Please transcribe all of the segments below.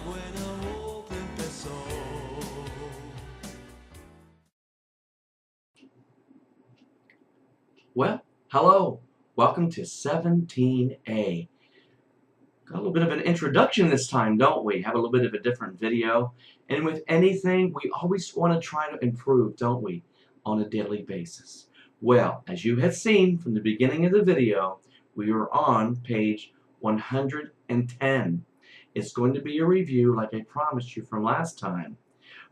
buena voz empezó. Well, hello. Welcome to 17A. Got a little bit of an introduction this time, don't we? Have a little bit of a different video. And with anything, we always want to try to improve, don't we? On a daily basis. Well, as you have seen from the beginning of the video, we are on page 110. It's going to be a review like I promised you from last time.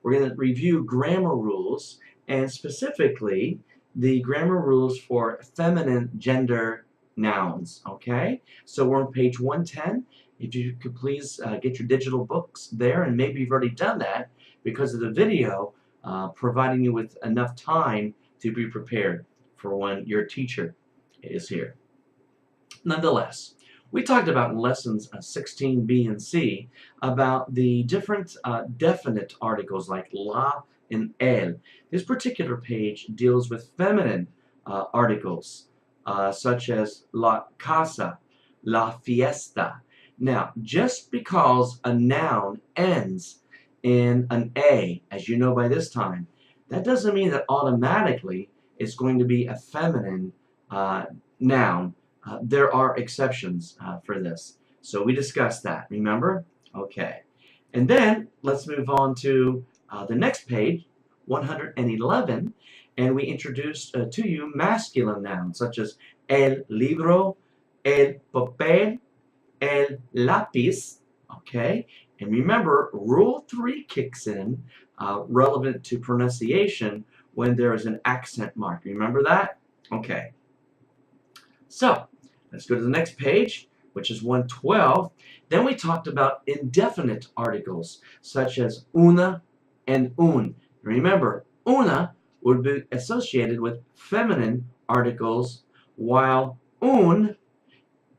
We're going to review grammar rules, and specifically the grammar rules for feminine gender nouns. Okay, so we're on page 110. If you could please get your digital books there, and maybe you've already done that because of the video providing you with enough time to be prepared for when your teacher is here. Nonetheless, we talked about in lessons 16B and C about the different definite articles like la and el. This particular page deals with feminine articles such as la casa, la fiesta. Now, just because a noun ends in an A, as you know by this time, that doesn't mean that automatically it's going to be a feminine noun. There are exceptions for this. So we discussed that, remember? Okay. And then let's move on to the next page, 111, and we introduced to you masculine nouns such as el libro, el papel, el lápiz. Okay? And remember, Rule 3 kicks in relevant to pronunciation when there is an accent mark. Remember that? Okay. So, let's go to the next page, which is 112. Then we talked about indefinite articles, such as una and un. Remember, una would be associated with feminine articles, while un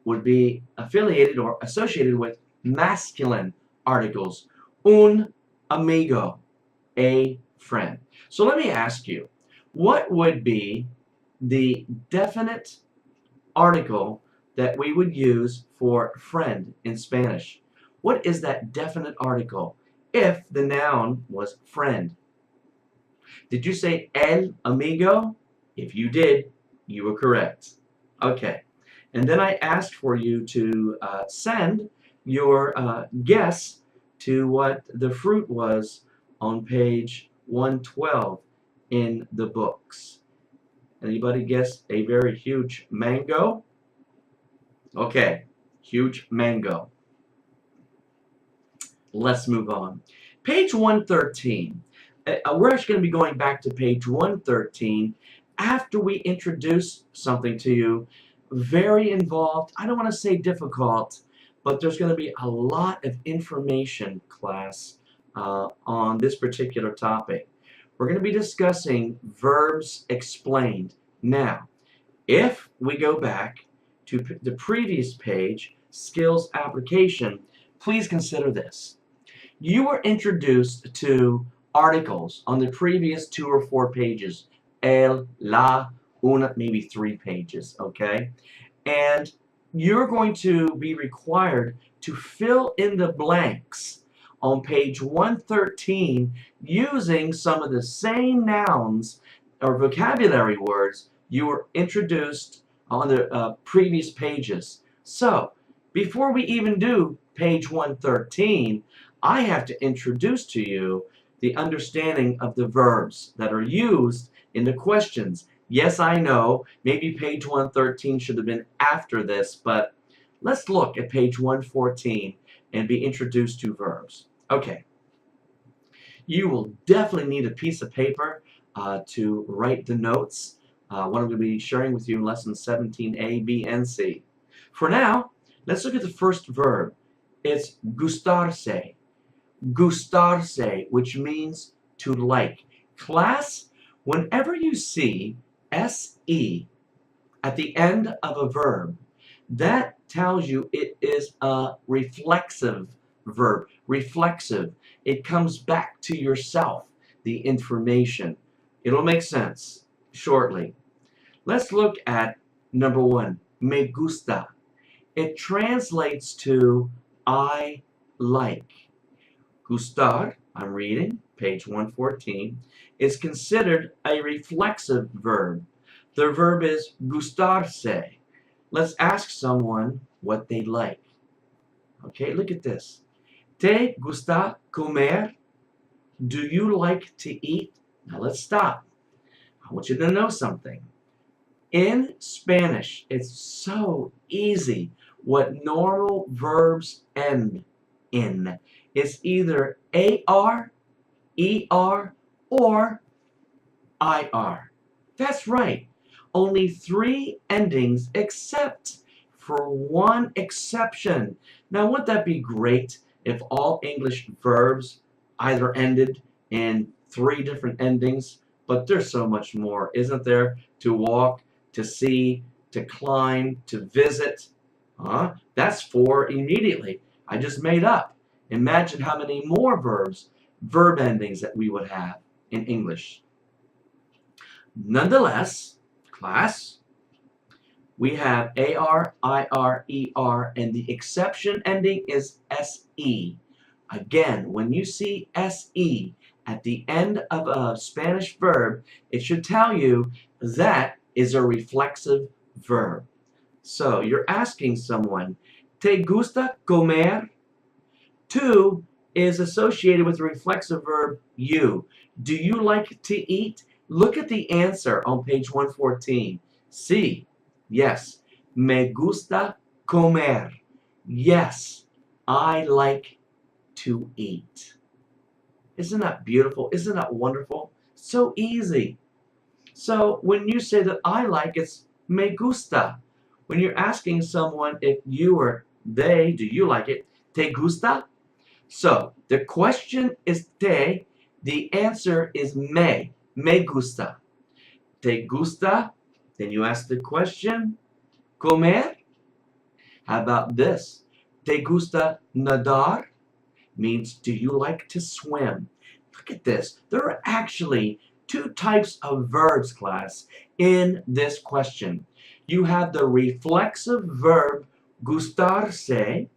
would be affiliated or associated with masculine articles. Un amigo, a friend. So let me ask you, what would be the definite article that we would use for friend in Spanish? What is that definite article if the noun was friend? Did you say el amigo? If you did, you were correct. Okay. And then I asked for you to send your guess to what the fruit was on page 112 in the books. Anybody guess a very huge mango? Okay, huge mango. Let's move on. Page 113. We're actually going to be going back to page 113 after we introduce something to you very involved. I don't want to say difficult, but there's going to be a lot of information, class, on this particular topic. We're going to be discussing verbs explained. Now, if we go back to the previous page, skills application, please consider this. You were introduced to articles on the previous 2 or 4 pages, el, la, una, maybe 3 pages, okay? And you're going to be required to fill in the blanks on page 113 using some of the same nouns or vocabulary words you were introduced on the previous pages. So, before we even do page 113, I have to introduce to you the understanding of the verbs that are used in the questions. Yes, I know, maybe page 113 should have been after this, but let's look at page 114 and be introduced to verbs. Okay. You will definitely need a piece of paper to write the notes. What I'm going to be sharing with you in lessons 17A, B, and C. For now, let's look at the first verb. It's gustarse. Gustarse, which means to like. Class, whenever you see se at the end of a verb, that tells you it is a reflexive verb. Reflexive. It comes back to yourself, the information. It'll make sense shortly. Let's look at number 1, me gusta. It translates to I like. Gustar, I'm reading, page 114, is considered a reflexive verb. The verb is gustarse. Let's ask someone what they like. Okay, look at this. ¿Te gusta comer? Do you like to eat? Now let's stop. I want you to know something. In Spanish, it's so easy what normal verbs end in. It's either AR, ER, or IR. That's right. Only 3 endings except for one exception. Now, wouldn't that be great if all English verbs either ended in 3 different endings? But there's so much more, isn't there? To walk, to see, to climb, to visit. That's 4 immediately. I just made up. Imagine how many more verb endings that we would have in English. Nonetheless, class, we have AR, IR, ER, and the exception ending is SE. Again, when you see SE at the end of a Spanish verb, it should tell you that is a reflexive verb. So you're asking someone, ¿Te gusta comer? To is associated with the reflexive verb you. Do you like to eat? Look at the answer on page 114. Sí, yes. Me gusta comer. Yes, I like to eat. Isn't that beautiful? Isn't that wonderful? So easy. So when you say that I like, it's me gusta. When you're asking someone if you or they, do you like it? ¿Te gusta? So the question is te, the answer is me gusta. ¿Te gusta? Then you ask the question, comer? How about this? ¿Te gusta nadar? Means do you like to swim? Look at this. There are actually 2 types of verbs, class, in this question. You have the reflexive verb gustarse,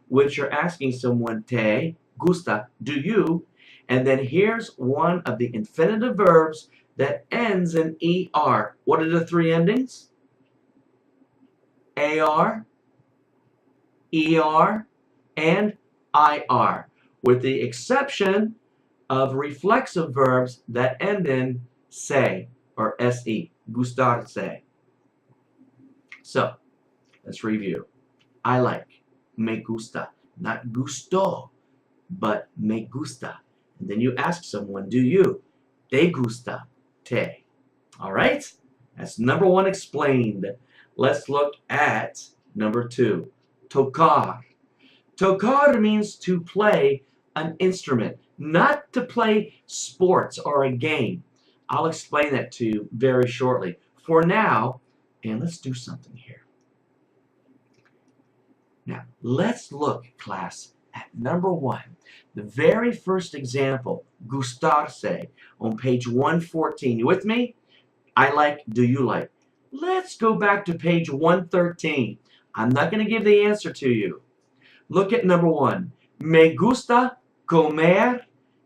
which you're asking someone, te gusta, do you? And then here's one of the infinitive verbs that ends in ER. What are the 3 endings? AR, ER, and IR, with the exception of reflexive verbs that end in se or se, gustarse. So, let's review. I like, me gusta, not gusto, but me gusta. And then you ask someone, do you? Te gusta, te. All right? That's number 1 explained. Let's look at number 2, tocar. Tocar means to play an instrument, not to play sports or a game. I'll explain that to you very shortly. For now, and let's do something here. Now, let's look, class, at number 1. The very first example, gustarse, on page 114. You with me? I like, do you like? Let's go back to page 113. I'm not going to give the answer to you. Look at number 1. Me gusta comer,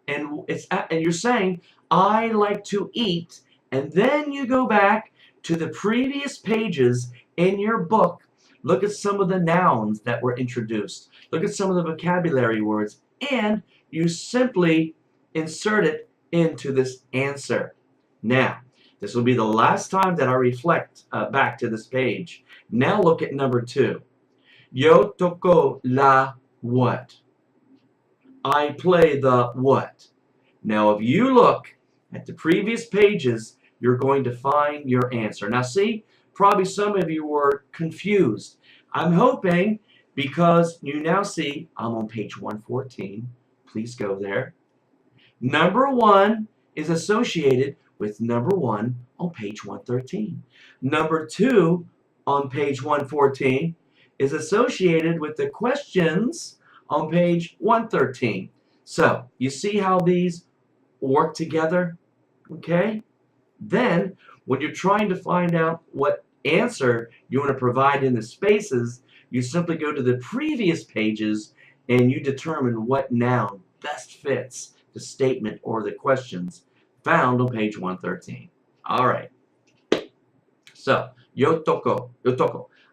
and you're saying, I like to eat, and then you go back to the previous pages in your book. Look at some of the nouns that were introduced. Look at some of the vocabulary words, and you simply insert it into this answer. Now, this will be the last time that I reflect back to this page. Now look at number 2. Yo toco la what? I play the what? Now, if you look at the previous pages, you're going to find your answer. Now, see, probably some of you were confused. I'm hoping because you now see I'm on page 114. Please go there. Number 1 is associated with number 1 on page 113. Number 2 on page 114 is associated with the questions on page 113. So, you see how these work together? Okay? Then, when you're trying to find out what answer you want to provide in the spaces, you simply go to the previous pages and you determine what noun best fits the statement or the questions found on page 113. All right. So, yo toko,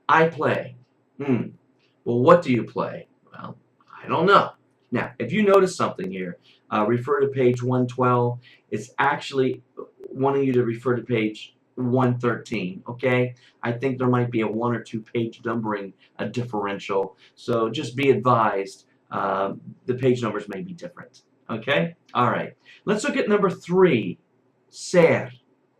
I play. Well, what do you play? Well, I don't know. Now, if you notice something here, refer to page 112. It's actually wanting you to refer to page 113, okay? I think there might be a 1 or 2 page numbering differential, so just be advised the page numbers may be different, okay? All right, let's look at number 3, ser,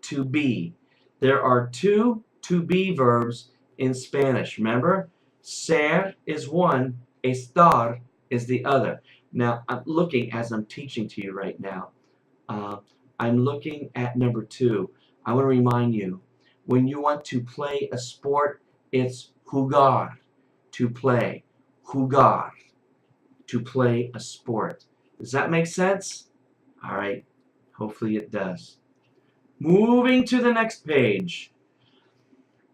to be. There are 2 to be verbs in Spanish, remember? Ser is one, estar is the other. Now, I'm looking as I'm teaching to you right now. I'm looking at number 2. I want to remind you, when you want to play a sport, it's jugar, to play. Jugar, to play a sport. Does that make sense? All right, hopefully it does. Moving to the next page.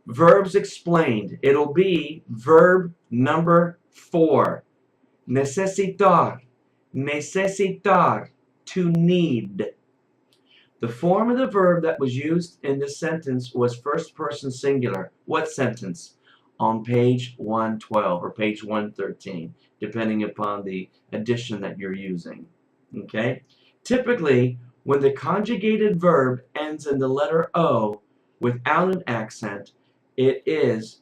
Verbs explained. It'll be verb number 4. Necesitar. Necesitar. To need. The form of the verb that was used in this sentence was first person singular. What sentence? On page 112 or page 113, depending upon the edition that you're using. Okay? Typically, when the conjugated verb ends in the letter O without an accent, it is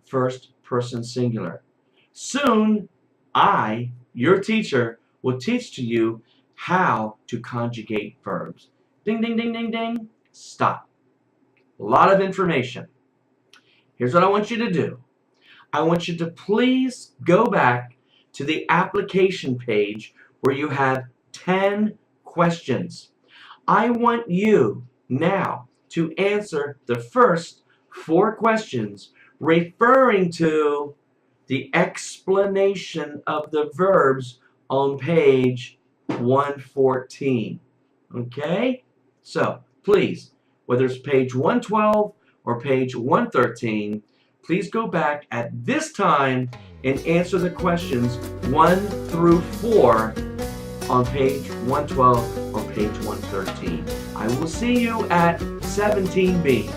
first person singular. Soon, I, your teacher, will teach to you how to conjugate verbs. Ding, ding, ding, ding, ding. Stop. A lot of information. Here's what I want you to do. I want you to please go back to the application page where you have 10 questions. I want you now to answer the first 4 questions referring to the explanation of the verbs on page 114. Okay? So, please, whether it's page 112 or page 113, please go back at this time and answer the questions 1 through 4 on page 112 or page 113. I will see you at 17B.